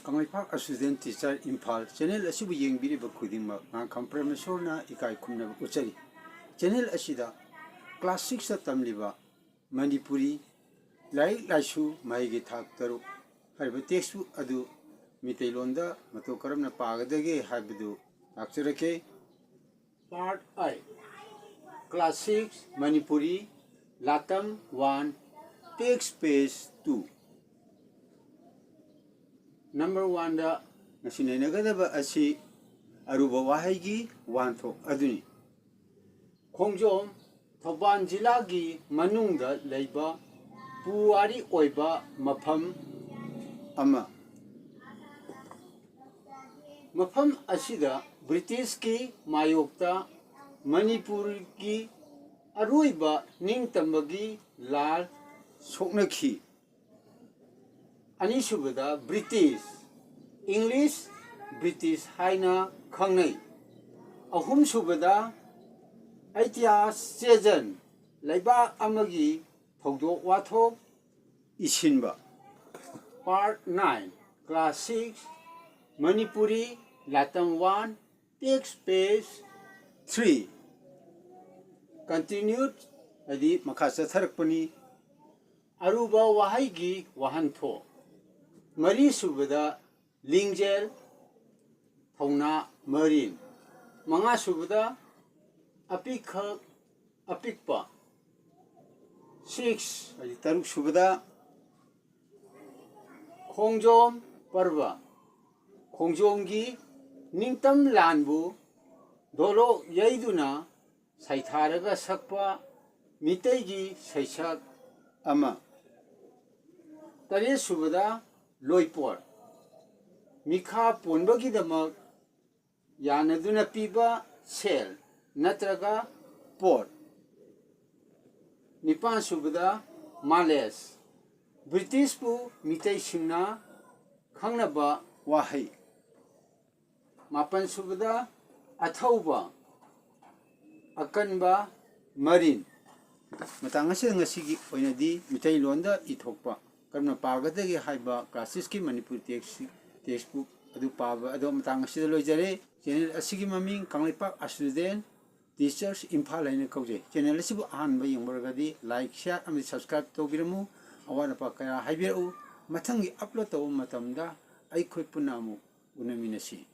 Kangaipak Student Teacher Impal channel asibu yengbiriba khudingmak ngakam Premasorna ikai khumnaba uchari. Channel asida class 6 ta tamliba Manipuri Laik Laisu maigi thak taru hariba textbook adu Mitailonda mato karamna pagadage haibadu takcharake. Part I Class 6 Manipuri Latam 1 Text Page 2 Number 1 da nasinanagadaba asi aruba wahaygi wanthok aduni. Khongjom Thoban Jilagi manungda leiba puwari oiba mafam ama. Mafam asida British ki mayokta Manipur ki aruiba ningtambagi lal soknakhi. Anisubada British English British haina khangnai. Ahum subada Aitya Sejan Laiba amagi thogdok wathok isinba. Part 9 Class 6 Manipuri Latam 1 Text Page 3 Continued adi makasa tharakpani aruba wahaygi wahantho. Mari subada Lingjel Thongna Marin Manga subada Apikha Apikpa 6 adi taruk subada Khongjom Parva Khongjomgi Ningtam Lanbu Dolo Yaiduna Saitharaga Sakpa Mitaigi Saisak ama. Tare subada Loipor Mikha Ponbagi damak Yanaduna piba sel natraga port. Nipan subada Males British pu mitai singna khangnaba wahay. Mapan subada Athauba Akanba Marin. Matangasi ngasigi oinadi mitai londa ithokpa karna pagadagi haiba classes ki Manipur textbook adu paba adu matangasi loijare. Channel asigi maming Kangaipak Student Teachers Impal haina kauje. Channel asibu ahanba yengbaragadi like share and subscribe tobiramu awana pa kaya haibirau mathangi upload tawu matamda ai khoi punamu unaminasi.